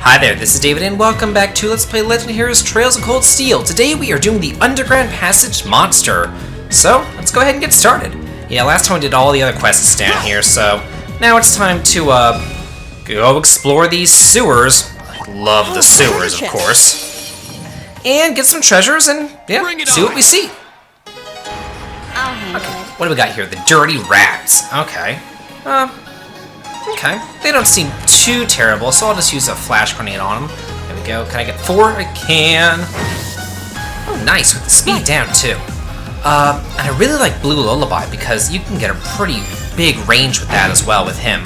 Hi there, this is David and welcome back to Let's Play Legend of Heroes Trails of Cold Steel. Today we are doing the Underground Passage monster. So, let's go ahead and get started. Yeah, last time we did all the other quests down here, so now it's time to go explore these sewers. I love the sewers, of course. And get some treasures and, yeah, see what we see. Okay, what do we got here? The dirty rats. Okay. Okay, they don't seem too terrible, so I'll just use a flash grenade on them. There we go. Can I get 4? I can. Oh, nice, with the speed down, too. And I really like Blue Lullaby, because you can get a pretty big range with that as well with him.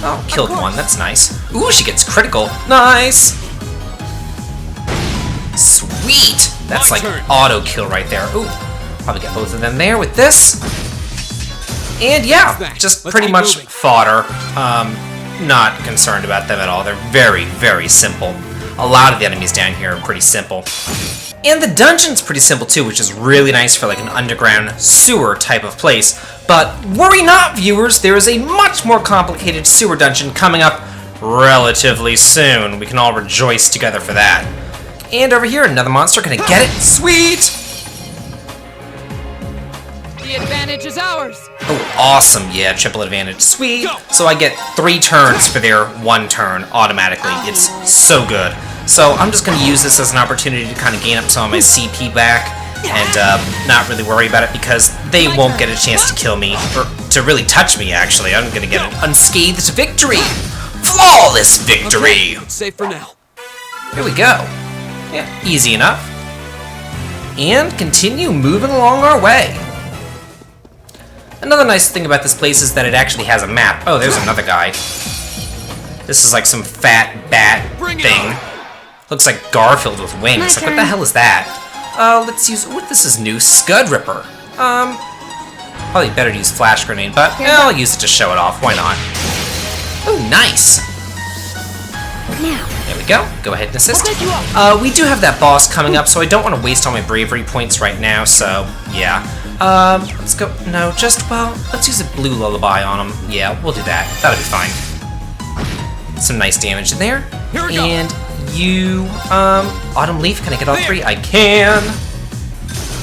Oh, killed one, that's nice. Ooh, she gets critical. Nice! Sweet! That's like auto kill right there. Ooh, probably get both of them there with this. And yeah, just pretty much fodder. Not concerned about them at all. They're very, very simple. A lot of the enemies down here are pretty simple. And the dungeon's pretty simple too, which is really nice for like an underground sewer type of place. But worry not, viewers, there is a much more complicated sewer dungeon coming up relatively soon. We can all rejoice together for that. And over here, another monster. Can I get it? Sweet! The advantage is ours! Oh, awesome. Yeah, triple advantage. Sweet. So I get 3 turns for their 1 turn automatically. It's so good. So I'm just going to use this as an opportunity to kind of gain up some of my CP back and not really worry about it because they won't get a chance to kill me, or to really touch me, actually. I'm going to get an unscathed victory. Flawless victory. Okay, it's safe for now. Here we go. Yeah, easy enough. And continue moving along our way. Another nice thing about this place is that it actually has a map. Oh, there's another guy. This is like some fat bat thing. Looks like Garfield with wings. Like, what the hell is that? Let's use... What, this is new. Scud Ripper. Probably better to use Flash Grenade, but I'll use it to show it off. Why not? Oh, nice. There we go. Go ahead and assist. We do have that boss coming up, so I don't want to waste all my bravery points right now, so yeah. Let's go. No, well, let's use a Blue Lullaby on him. Yeah, we'll do that. That'll be fine. Some nice damage in there. And you, Autumn Leaf, can I get all 3? I can.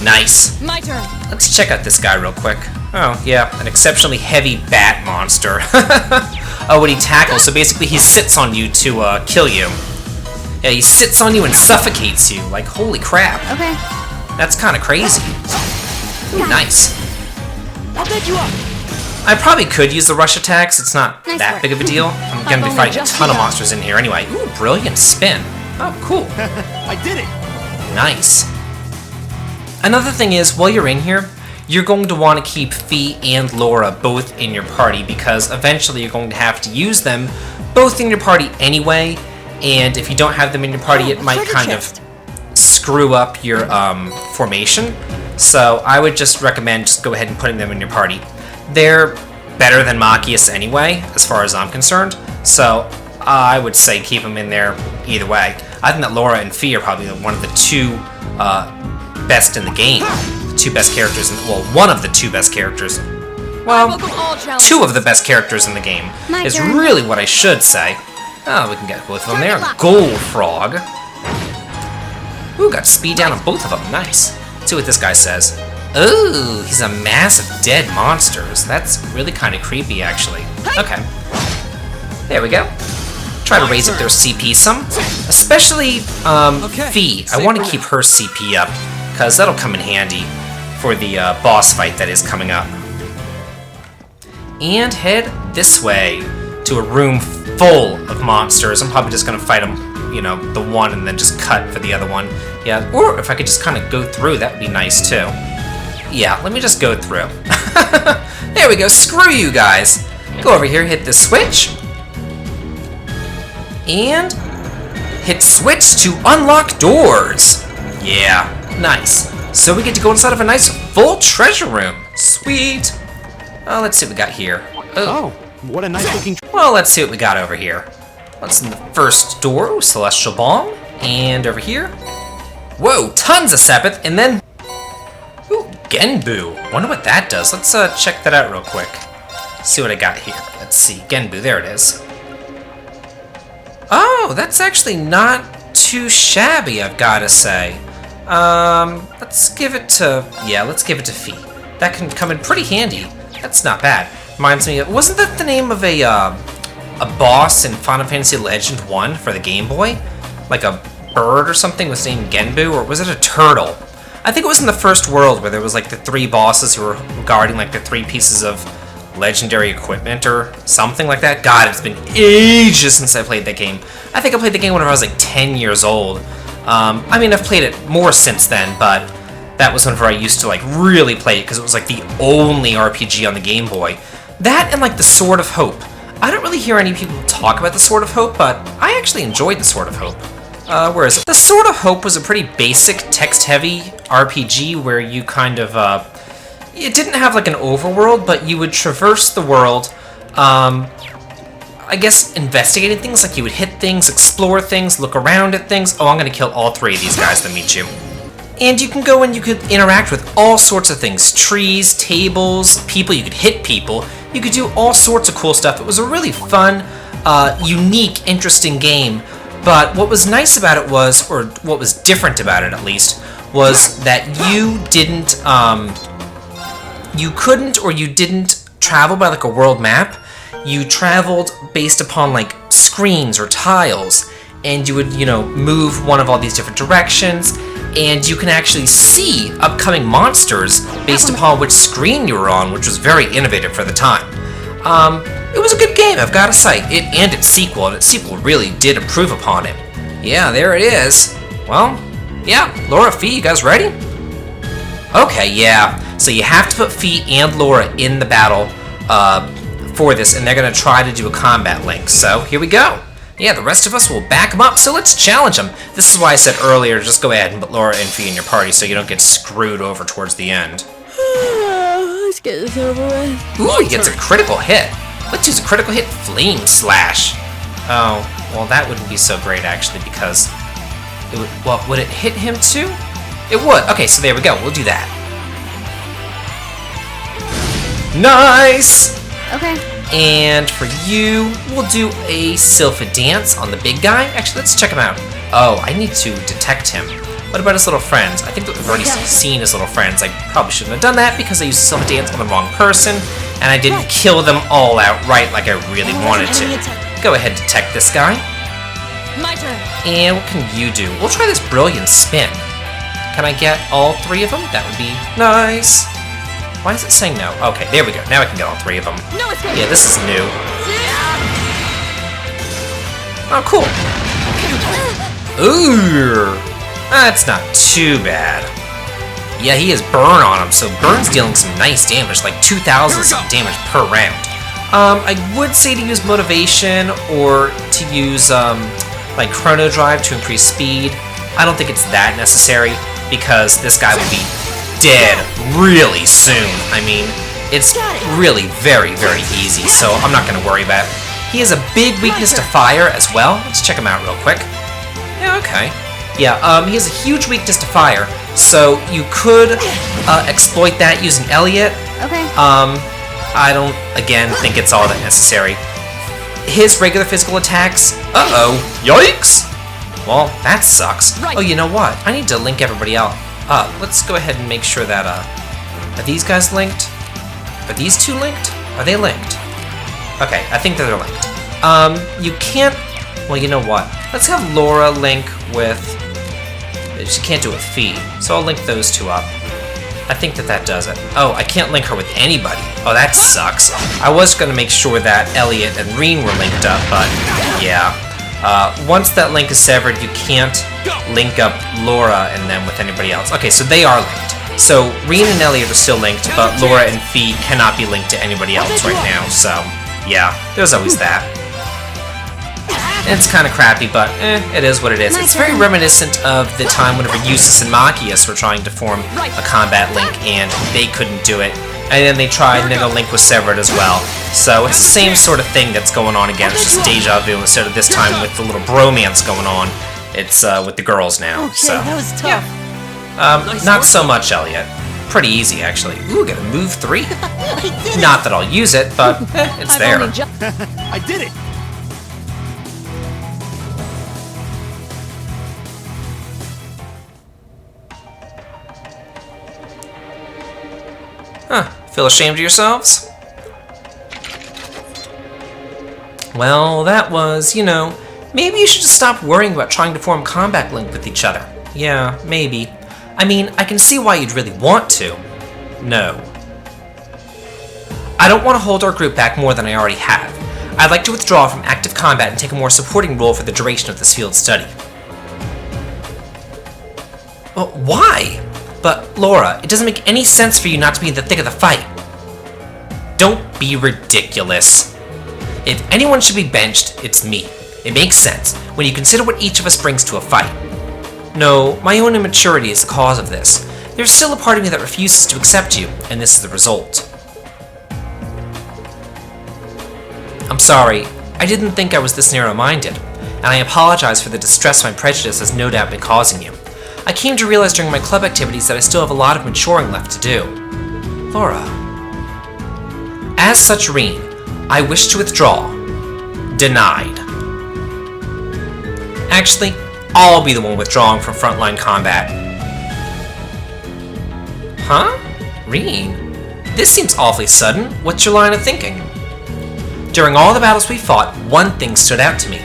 Nice. My turn. Let's check out this guy real quick. Oh, yeah, an exceptionally heavy bat monster. Oh, when he tackles, so basically he sits on you to, kill you. Yeah, he sits on you and suffocates you. Like, holy crap. Okay. That's kind of crazy. Ooh, nice. I'll bet you up. I probably could use the rush attacks. It's not that big of a deal. I'm going to be fighting a ton of monsters in here anyway. Ooh, brilliant spin. Oh, cool. I did it. Nice. Another thing is, while you're in here, you're going to want to keep Fee and Laura both in your party because eventually you're going to have to use them both in your party anyway. And if you don't have them in your party, it might kind of screw up your formation. So I would just recommend just go ahead and putting them in your party. They're better than Machias anyway, as far as I'm concerned. So I would say keep them in there either way. I think that Laura and Fee are probably one of the 2 best in the game. The 2 best characters, well, one of the 2 best characters. Well, 2 of the best characters in the game is really what I should say. Oh, we can get both of them there. Gold Frog. Ooh, got speed down on both of them. Nice. Let's see what this guy says. Ooh, he's a mass of dead monsters. That's really kind of creepy, actually. Okay. There we go. Try to raise up their CP some. Especially, Fee. I want to keep her CP up, because that'll come in handy for the boss fight that is coming up. And head this way to a room full of monsters. I'm probably just going to fight them, you know, the one and then just cut for the other one. Yeah, or if I could just kind of go through, that would be nice too. Yeah, let me just go through. There we go, screw you guys. Go over here, hit the switch. And hit switch to unlock doors. Yeah, nice. So we get to go inside of a nice full treasure room. Sweet. Let's see what we got here. Oh, what a nice looking... Well, let's see what we got over here. What's in the first door? Ooh, Celestial Bomb. And over here. Whoa, tons of Sepith, and then... Ooh, Genbu. Wonder what that does. Let's check that out real quick. See what I got here. Let's see. Genbu, there it is. Oh, that's actually not too shabby, I've got to say. Let's give it to... Yeah, let's give it to Fee. That can come in pretty handy. That's not bad. Reminds me of... Wasn't that the name of a boss in Final Fantasy Legend 1 for the Game Boy? Like a bird or something was named Genbu, or was it a turtle? I think it was in the first world where there was like the 3 bosses who were guarding like the 3 pieces of legendary equipment or something like that. God, it's been ages since I played that game. I think I played the game when I was like 10 years old. I mean, I've played it more since then, but that was whenever I used to like really play it because it was like the only RPG on the Game Boy. That and like the Sword of Hope. I don't really hear any people talk about the Sword of Hope, but I actually enjoyed the Sword of Hope. Where is it? The Sword of Hope was a pretty basic text-heavy RPG where you kind of, it didn't have like an overworld, but you would traverse the world, I guess investigating things, like you would hit things, explore things, look around at things. Oh, I'm gonna kill all 3 of these guys that meet you. And you can go and you could interact with all sorts of things. Trees, tables, people, you could hit people. You could do all sorts of cool stuff. It was a really fun, unique, interesting game. But what was nice about it was, or what was different about it at least, was that you didn't, you couldn't or you didn't travel by like a world map. You traveled based upon like screens or tiles, and you would, you know, move one of all these different directions, and you can actually see upcoming monsters based upon which screen you were on, which was very innovative for the time. It was a good game, I've got to say. It and its sequel really did improve upon it. Yeah, there it is. Well, yeah, Laura, Fee, you guys ready? Okay, yeah. So you have to put Fee and Laura in the battle for this, and they're going to try to do a combat link. So here we go. Yeah, the rest of us will back them up, so let's challenge them. This is why I said earlier, just go ahead and put Laura and Fee in your party so you don't get screwed over towards the end. Let's get this over with. Ooh, he gets a critical hit. Let's use a critical hit Flame Slash. Oh, well that wouldn't be so great actually because it would, well, would it hit him too? It would. Okay, so there we go. We'll do that. Nice! Okay. And for you, we'll do a Sylpha Dance on the big guy. Actually, let's check him out. Oh, I need to detect him. What about his little friends? I think that we've already seen his little friends. I probably shouldn't have done that because I used Sylpha Dance on the wrong person, and I didn't kill them all outright like I really wanted to. Go ahead, detect this guy. My turn. And what can you do? We'll try this Brilliant Spin. Can I get all 3 of them? That would be nice. Why is it saying no? Okay, there we go. Now I can get all 3 of them. No escape. Yeah, this is new. Oh, cool. Ooh, that's not too bad. Yeah, he has Burn on him, so Burn's dealing some nice damage, like 2,000 some damage per round. I would say to use Motivation or to use like Chrono Drive to increase speed. I don't think it's that necessary because this guy will be dead really soon. I mean, it's really very, very easy, so I'm not going to worry about it. He has a big weakness to fire as well. Let's check him out real quick. Yeah, okay. Yeah, he has a huge weakness to fire, so you could exploit that using Elliot. Okay. I don't, again, think it's all that necessary. His regular physical attacks, yikes! Well, that sucks. Right. Oh, you know what? I need to link everybody else up. Let's go ahead and make sure that, are these guys linked? Are these 2 linked? Are they linked? Okay, I think that they're linked. You can't, well, you know what? Let's have Laura link with, she can't do it with Fee, so I'll link those 2 up. I think that does it. Oh, I can't link her with anybody. Oh, that sucks. I was going to make sure that Elliot and Reen were linked up, but yeah. Once that link is severed, you can't link up Laura and them with anybody else. Okay, so they are linked. So Reen and Elliot are still linked, but Laura and Fee cannot be linked to anybody else right now, so yeah, there's always that. It's kind of crappy, but it is what it is. It's very reminiscent of the time whenever Eustace and Machias were trying to form a combat link, and they couldn't do it. And then they tried, and then the link was severed as well. So it's the same sort of thing that's going on again. It's just deja vu instead of this time with the little bromance going on. It's with the girls now. Okay, so that was tough. not so much, Elliot. Pretty easy, actually. Ooh, got a move 3. Not that I'll use it, but it's there. I did it! Feel ashamed of yourselves? Well, that was, maybe you should just stop worrying about trying to form combat link with each other. Yeah, maybe. I mean, I can see why you'd really want to. No. I don't want to hold our group back more than I already have. I'd like to withdraw from active combat and take a more supporting role for the duration of this field study. Well, why? But, Laura, it doesn't make any sense for you not to be in the thick of the fight. Don't be ridiculous. If anyone should be benched, it's me. It makes sense when you consider what each of us brings to a fight. No, my own immaturity is the cause of this. There's still a part of me that refuses to accept you, and this is the result. I'm sorry, I didn't think I was this narrow-minded, and I apologize for the distress my prejudice has no doubt been causing you. I came to realize during my club activities that I still have a lot of maturing left to do. Laura. As such, Reen, I wish to withdraw. Denied. Actually, I'll be the one withdrawing from frontline combat. Huh? Reen? This seems awfully sudden. What's your line of thinking? During all the battles we fought, one thing stood out to me.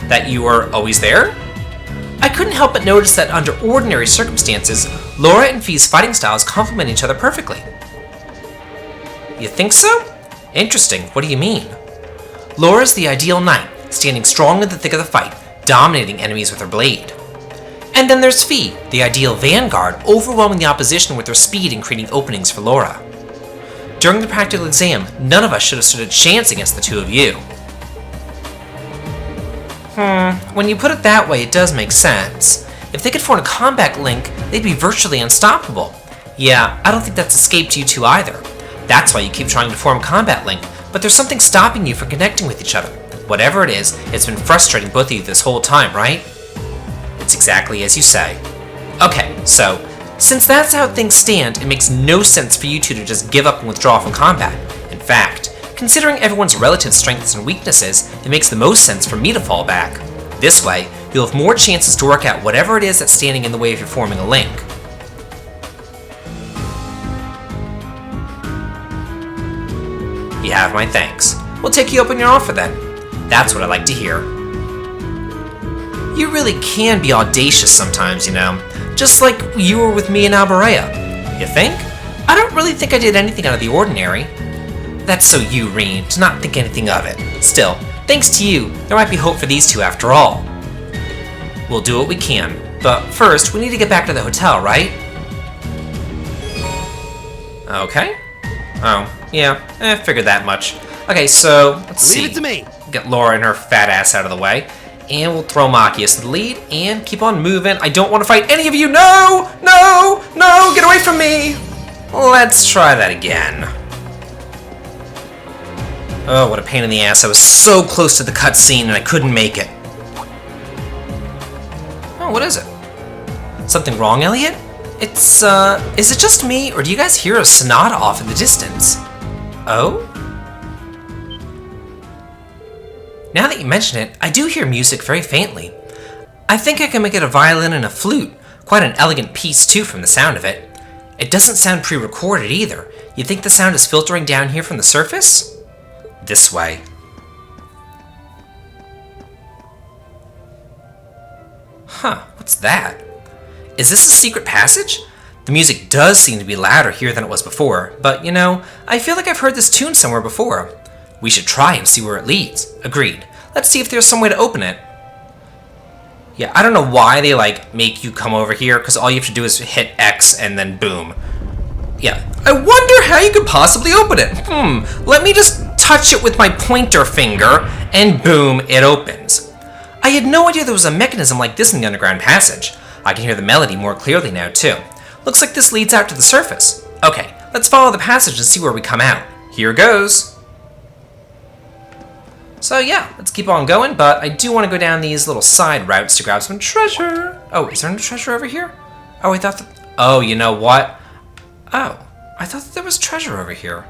That you were always there? I couldn't help but notice that under ordinary circumstances, Laura and Fi's fighting styles complement each other perfectly. You think so? Interesting, what do you mean? Laura's the ideal knight, standing strong in the thick of the fight, dominating enemies with her blade. And then there's Fi, the ideal vanguard, overwhelming the opposition with her speed and creating openings for Laura. During the practical exam, none of us should have stood a chance against the two of you. When you put it that way, it does make sense. If they could form a combat link, they'd be virtually unstoppable. Yeah, I don't think that's escaped you two either. That's why you keep trying to form combat link, but there's something stopping you from connecting with each other. Whatever it is, it's been frustrating both of you this whole time, right? It's exactly as you say. Okay, so, since that's how things stand, it makes no sense for you two to just give up and withdraw from combat. In fact, considering everyone's relative strengths and weaknesses, it makes the most sense for me to fall back. This way, you'll have more chances to work out whatever it is that's standing in the way of your forming a link. You have my thanks. We'll take you up on your offer then. That's what I like to hear. You really can be audacious sometimes, just like you were with me in Alberea. You think? I don't really think I did anything out of the ordinary. That's so you, Reen, to not think anything of it. Still, thanks to you, there might be hope for these two after all. We'll do what we can, but first, we need to get back to the hotel, right? Okay. Oh, yeah, I figured that much. Okay, so, let's see. Leave it to me. Get Laura and her fat ass out of the way. And we'll throw Machias to the lead and keep on moving. I don't want to fight any of you. No! No! No! Get away from me! Let's try that again. Oh, what a pain in the ass. I was so close to the cutscene and I couldn't make it. Oh, what is it? Something wrong, Elliot? It's, is it just me, or do you guys hear a sonata off in the distance? Oh? Now that you mention it, I do hear music very faintly. I think I can make it a violin and a flute. Quite an elegant piece, too, from the sound of it. It doesn't sound pre-recorded, either. You think the sound is filtering down here from the surface? This way. Huh, what's that? Is this a secret passage? The music does seem to be louder here than it was before, but, I feel like I've heard this tune somewhere before. We should try and see where it leads. Agreed. Let's see if there's some way to open it. Yeah, I don't know why they, make you come over here, because all you have to do is hit X and then boom. Yeah, I wonder how you could possibly open it. Let me just touch it with my pointer finger, and boom, it opens. I had no idea there was a mechanism like this in the underground passage. I can hear the melody more clearly now, too. Looks like this leads out to the surface. Okay, let's follow the passage and see where we come out. Here goes. So yeah, let's keep on going, but I do want to go down these little side routes to grab some treasure. Oh, is there any treasure over here? Oh, I thought that... Oh, you know what? Oh, I thought that there was treasure over here.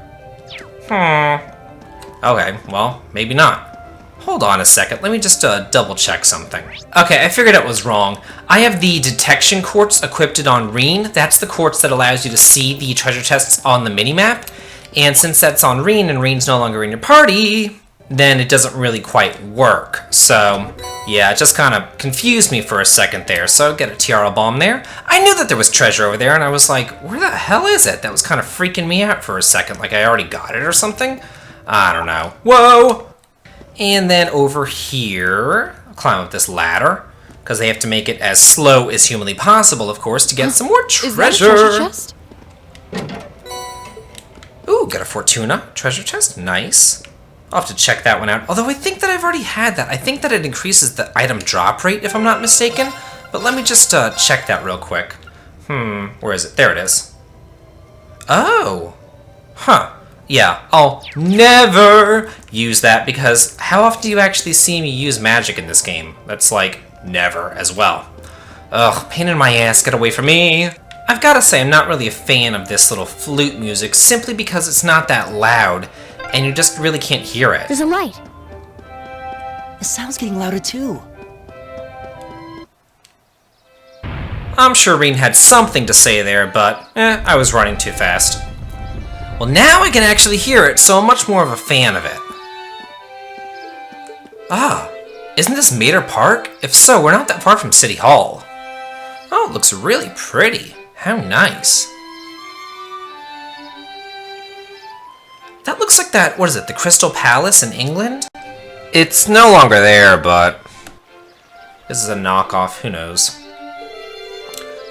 Okay, well, maybe not. Hold on a second, let me just double check something. Okay, I figured it was wrong. I have the detection quartz equipped on Reen. That's the quartz that allows you to see the treasure chests on the minimap. And since that's on Rean and Rean's no longer in your party, then it doesn't really quite work. So, yeah, it just kind of confused me for a second there. So, get a Tiara Bomb there. I knew that there was treasure over there, and I was like, where the hell is it? That was kind of freaking me out for a second, like I already got it or something. I don't know. Whoa! And then over here, I'll climb up this ladder, because they have to make it as slow as humanly possible, of course, to get some more treasure. Is that a treasure chest? Ooh, got a Fortuna treasure chest. Nice. I'll have to check that one out. Although I think that I've already had that. I think that it increases the item drop rate, if I'm not mistaken. But let me just check that real quick. Where is it? There it is. Oh. Huh. Yeah, I'll never use that because how often do you actually see me use magic in this game? That's like never as well. Ugh, pain in my ass, get away from me. I've got to say I'm not really a fan of this little flute music simply because it's not that loud and you just really can't hear it. There's a light. The sound's getting louder too. I'm sure Rean had something to say there, but I was running too fast. Well, now I can actually hear it, so I'm much more of a fan of it. Ah, isn't this Mater Park? If so, we're not that far from City Hall. Oh, it looks really pretty. How nice. That looks like that, what is it, the Crystal Palace in England? It's no longer there, but this is a knockoff, who knows.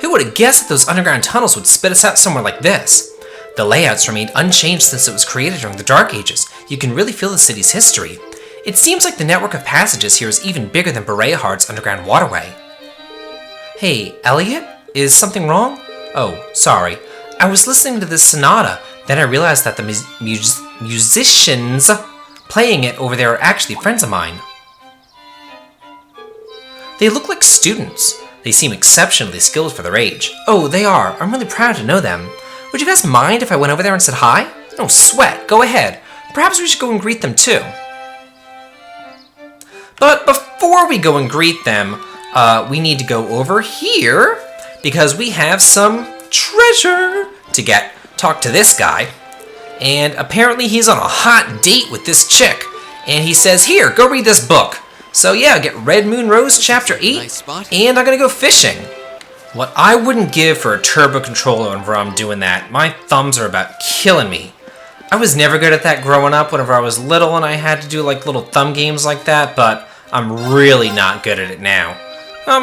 Who would have guessed that those underground tunnels would spit us out somewhere like this? The layouts remained unchanged since it was created during the Dark Ages. You can really feel the city's history. It seems like the network of passages here is even bigger than Bereahard's underground waterway. Hey, Elliot? Is something wrong? Oh, sorry. I was listening to this sonata, then I realized that the musicians playing it over there are actually friends of mine. They look like students. They seem exceptionally skilled for their age. Oh, they are. I'm really proud to know them. Would you guys mind if I went over there and said hi? No sweat, go ahead. Perhaps we should go and greet them too. But before we go and greet them, we need to go over here because we have some treasure to get. Talk to this guy. And apparently he's on a hot date with this chick. And he says, here, go read this book. So yeah, get Red Moon Rose Chapter 8, Nice spot. and I'm gonna go fishing. What I wouldn't give for a turbo controller whenever I'm doing that. My thumbs are about killing me. I was never good at that growing up whenever I was little and I had to do like little thumb games like that, but I'm really not good at it now.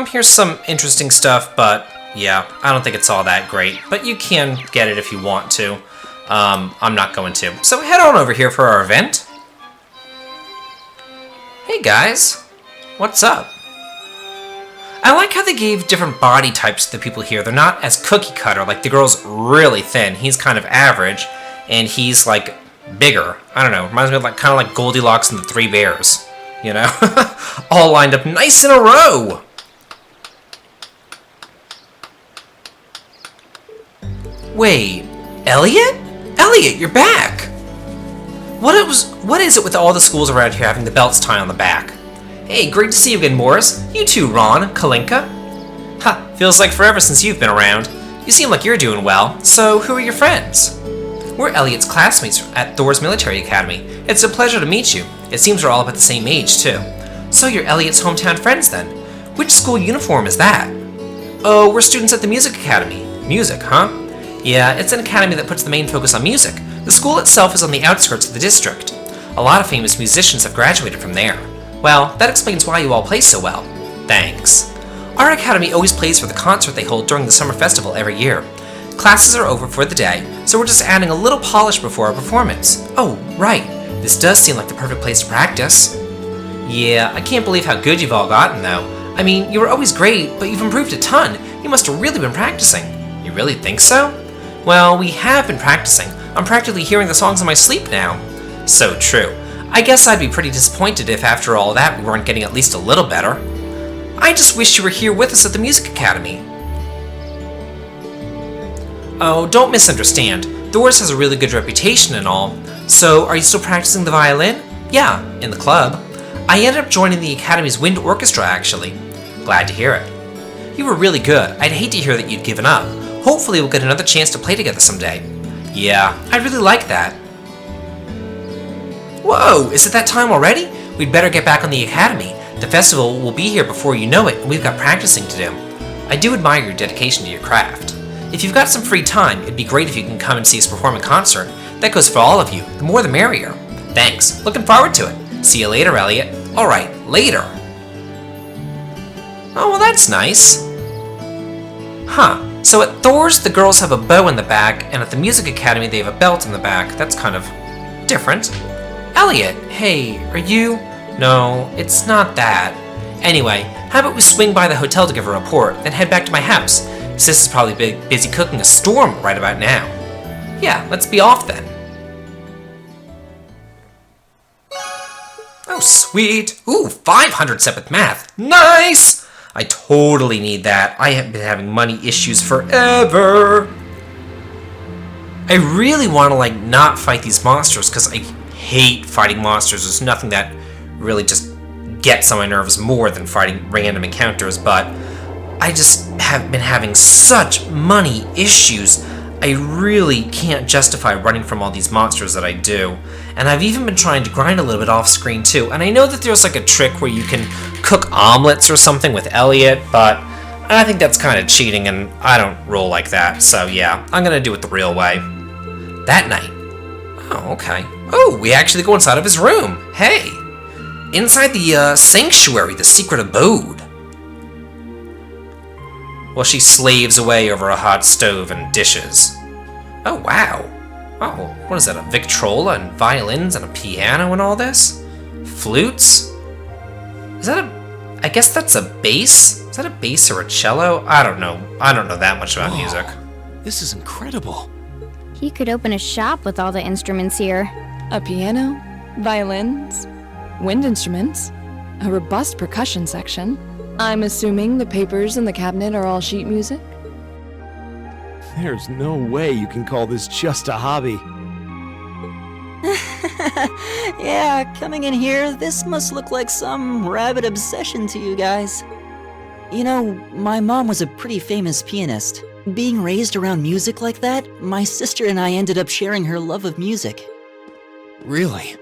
Here's some interesting stuff, but yeah, I don't think it's all that great. But you can get it if you want to. I'm not going to. So head on over here for our event. Hey guys, what's up? I like how they gave different body types to the people here. They're not as cookie cutter, like the girl's really thin, he's kind of average, and he's like bigger. I don't know, reminds me of like kind of like Goldilocks and the Three Bears, you know? All lined up nice in a row! Wait, Elliot? Elliot, you're back! What is it with all the schools around here having the belts tied on the back? Hey, great to see you again, Morris. You too, Ron, Kalinka. Ha, feels like forever since you've been around. You seem like you're doing well. So, who are your friends? We're Elliot's classmates at Thor's Military Academy. It's a pleasure to meet you. It seems we're all about the same age, too. So you're Elliot's hometown friends, then. Which school uniform is that? Oh, we're students at the Music Academy. Music, huh? Yeah, it's an academy that puts the main focus on music. The school itself is on the outskirts of the district. A lot of famous musicians have graduated from there. Well, that explains why you all play so well. Thanks. Our academy always plays for the concert they hold during the summer festival every year. Classes are over for the day, so we're just adding a little polish before our performance. Oh, right. This does seem like the perfect place to practice. Yeah, I can't believe how good you've all gotten, though. I mean, you were always great, but you've improved a ton. You must have really been practicing. You really think so? Well, we have been practicing. I'm practically hearing the songs in my sleep now. So true. I guess I'd be pretty disappointed if after all that we weren't getting at least a little better. I just wish you were here with us at the Music Academy. Oh, don't misunderstand. Thor's has a really good reputation and all. So, are you still practicing the violin? Yeah, in the club. I ended up joining the Academy's wind orchestra, actually. Glad to hear it. You were really good. I'd hate to hear that you'd given up. Hopefully we'll get another chance to play together someday. Yeah, I'd really like that. Whoa, is it that time already? We'd better get back on the academy. The festival will be here before you know it, and we've got practicing to do. I do admire your dedication to your craft. If you've got some free time, it'd be great if you can come and see us perform in concert. That goes for all of you. The more the merrier. Thanks. Looking forward to it. See you later, Elliot. Alright, later. Oh, well that's nice. Huh. So at Thor's, the girls have a bow in the back, and at the Music Academy they have a belt in the back. That's kind of different. Elliot, hey, are you... No, it's not that. Anyway, how about we swing by the hotel to give a report, then head back to my house? Sis is probably busy cooking a storm right about now. Yeah, let's be off then. Oh, sweet. Ooh, 500 seventh math. Nice! I totally need that. I have been having money issues forever. I really want to, not fight these monsters, because I hate fighting monsters. There's nothing that really just gets on my nerves more than fighting random encounters, but I just have been having such money issues. I really can't justify running from all these monsters that I do. And I've even been trying to grind a little bit off screen too. And I know that there's a trick where you can cook omelets or something with Elliot, but I think that's kind of cheating and I don't roll like that. So yeah, I'm gonna do it the real way. That night. Oh, okay. Oh, we actually go inside of his room. Hey! Inside the sanctuary, the secret abode. While she slaves away over a hot stove and dishes. Oh, wow. Oh, what is that, a Victrola and violins and a piano and all this? Flutes? Is that I guess that's a bass? Is that a bass or a cello? I don't know. I don't know that much about music. This is incredible. He could open a shop with all the instruments here. A piano, violins, wind instruments, a robust percussion section. I'm assuming the papers in the cabinet are all sheet music? There's no way you can call this just a hobby. Yeah, coming in here, this must look like some rabid obsession to you guys. You know, my mom was a pretty famous pianist. Being raised around music like that, my sister and I ended up sharing her love of music. Really?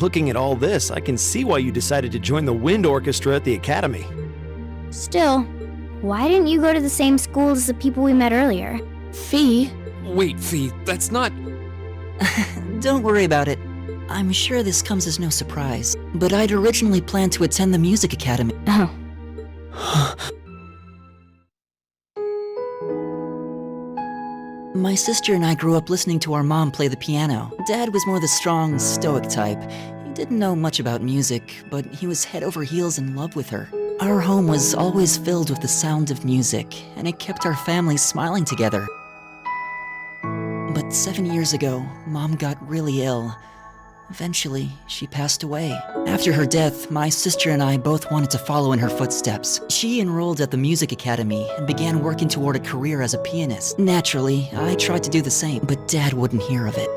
Looking at all this, I can see why you decided to join the wind orchestra at the academy. Still, why didn't you go to the same school as the people we met earlier? Fee? Wait, Fee, that's not... Don't worry about it. I'm sure this comes as no surprise, but I'd originally planned to attend the music academy. Oh. My sister and I grew up listening to our mom play the piano. Dad was more the strong, stoic type. He didn't know much about music, but he was head over heels in love with her. Our home was always filled with the sound of music, and it kept our family smiling together. But 7 years ago, Mom got really ill. Eventually, she passed away. After her death, my sister and I both wanted to follow in her footsteps. She enrolled at the music academy and began working toward a career as a pianist. Naturally, I tried to do the same, but Dad wouldn't hear of it.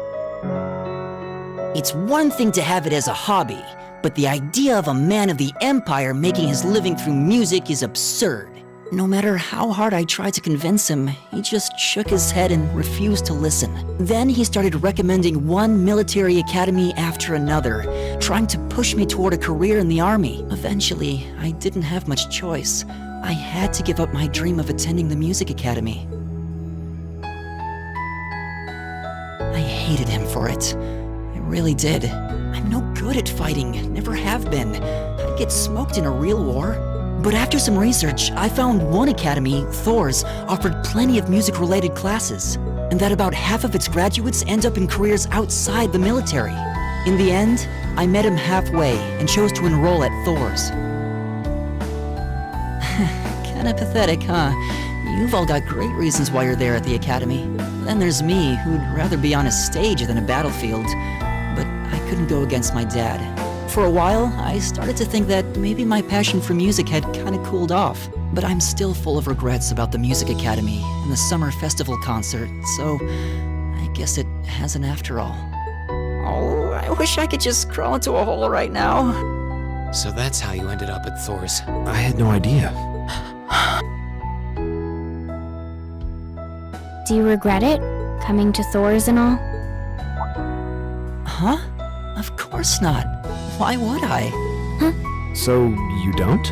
It's one thing to have it as a hobby, but the idea of a man of the Empire making his living through music is absurd. No matter how hard I tried to convince him, he just shook his head and refused to listen. Then he started recommending one military academy after another, trying to push me toward a career in the army. Eventually, I didn't have much choice. I had to give up my dream of attending the music academy. I hated him for it. I really did. I'm no good at fighting, never have been. I'd get smoked in a real war. But after some research, I found one academy, Thor's, offered plenty of music-related classes, and that about half of its graduates end up in careers outside the military. In the end, I met him halfway and chose to enroll at Thor's. Kinda pathetic, huh? You've all got great reasons why you're there at the academy. Then there's me, who'd rather be on a stage than a battlefield. But I couldn't go against my dad. For a while, I started to think that maybe my passion for music had kinda cooled off. But I'm still full of regrets about the music academy and the summer festival concert, so I guess it hasn't after all. Oh, I wish I could just crawl into a hole right now. So that's how you ended up at Thor's. I had no idea. Do you regret it? Coming to Thor's and all? Huh? Of course not. Why would I? So, you don't?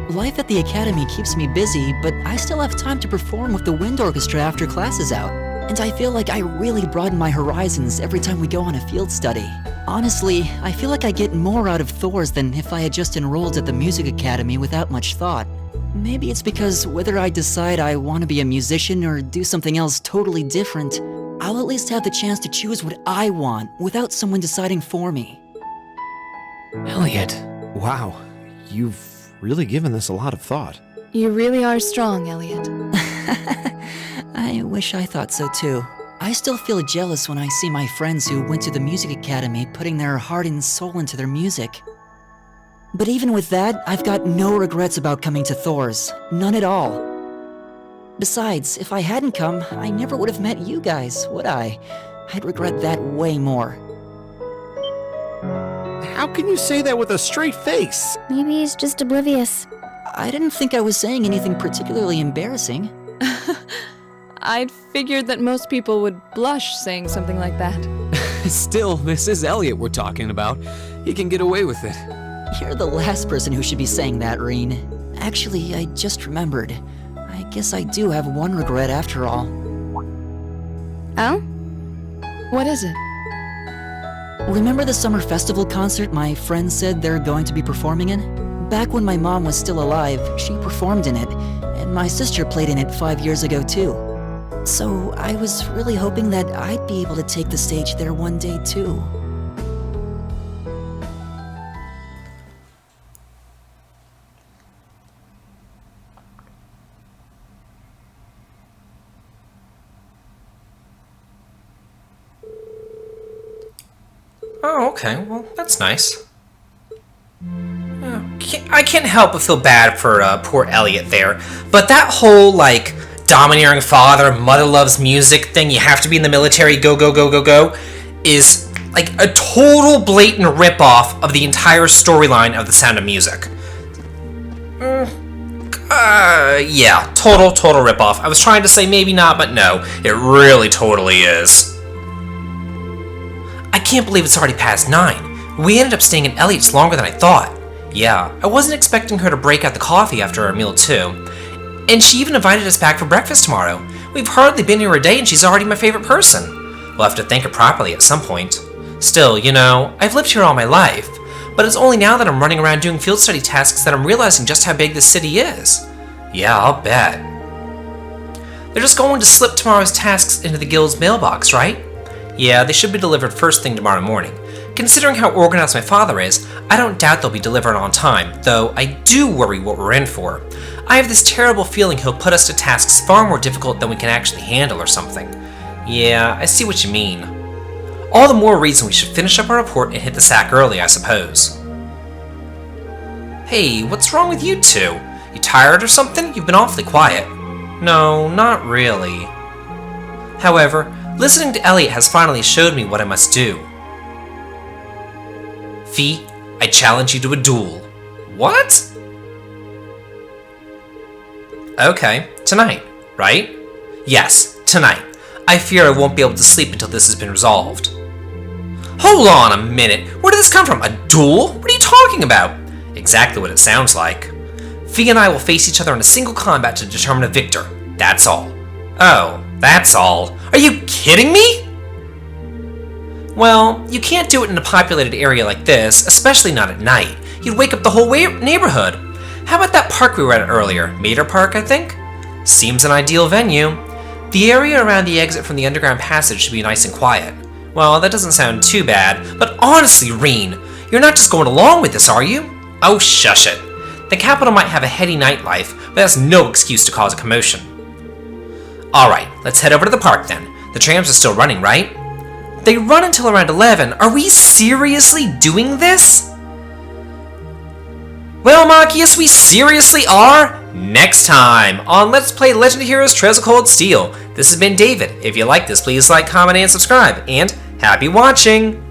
Life at the academy keeps me busy, but I still have time to perform with the wind orchestra after class is out. And I feel like I really broaden my horizons every time we go on a field study. Honestly, I feel like I get more out of Thor's than if I had just enrolled at the music academy without much thought. Maybe it's because whether I decide I want to be a musician or do something else totally different, I'll at least have the chance to choose what I want without someone deciding for me. Elliot. Wow, you've really given this a lot of thought. You really are strong, Elliot. I wish I thought so too. I still feel jealous when I see my friends who went to the music academy putting their heart and soul into their music. But even with that, I've got no regrets about coming to Thor's. None at all. Besides, if I hadn't come, I never would have met you guys, would I? I'd regret that way more. How can you say that with a straight face? Maybe he's just oblivious. I didn't think I was saying anything particularly embarrassing. I'd figured that most people would blush saying something like that. Still, this is Elliot we're talking about. He can get away with it. You're the last person who should be saying that, Reen. Actually, I just remembered. I guess I do have one regret after all. Oh? What is it? Remember the summer festival concert my friends said they're going to be performing in? Back when my mom was still alive, she performed in it, and my sister played in it 5 years ago too. So I was really hoping that I'd be able to take the stage there one day too. Oh, okay. Well, that's nice. I can't help but feel bad for poor Elliot there. But that whole, like, domineering father, mother loves music thing, you have to be in the military, go, go, go, go, go, is, like, a total blatant ripoff of the entire storyline of The Sound of Music. Yeah, total ripoff. I was trying to say maybe not, but no, it really totally is. I can't believe it's already past 9. We ended up staying at Elliot's longer than I thought. Yeah, I wasn't expecting her to break out the coffee after our meal too. And she even invited us back for breakfast tomorrow. We've hardly been here a day and she's already my favorite person. We'll have to thank her properly at some point. Still, you know, I've lived here all my life, but it's only now that I'm running around doing field study tasks that I'm realizing just how big this city is. Yeah, I'll bet. They're just going to slip tomorrow's tasks into the guild's mailbox, right? Yeah, they should be delivered first thing tomorrow morning. Considering how organized my father is, I don't doubt they'll be delivered on time, though I do worry what we're in for. I have this terrible feeling he'll put us to tasks far more difficult than we can actually handle or something. Yeah, I see what you mean. All the more reason we should finish up our report and hit the sack early, I suppose. Hey, what's wrong with you two? You tired or something? You've been awfully quiet. No, not really. However, listening to Elliot has finally showed me what I must do. Fee, I challenge you to a duel. What? Okay, tonight, right? Yes, tonight. I fear I won't be able to sleep until this has been resolved. Hold on a minute. Where did this come from? A duel? What are you talking about? Exactly what it sounds like. Fee and I will face each other in a single combat to determine a victor. That's all. Oh, that's all. Are you kidding me? Well, you can't do it in a populated area like this, especially not at night. You'd wake up the whole neighborhood. How about that park we were at earlier? Mater Park, I think? Seems an ideal venue. The area around the exit from the underground passage should be nice and quiet. Well, that doesn't sound too bad, but honestly, Reen, you're not just going along with this, are you? Oh, shush it. The capital might have a heady nightlife, but that's no excuse to cause a commotion. Alright, let's head over to the park then. The trams are still running, right? They run until around 11. Are we seriously doing this? Well, Machias, we seriously are? Next time on Let's Play Legend of Heroes Trails of Cold Steel. This has been David. If you like this, please like, comment, and subscribe. And happy watching!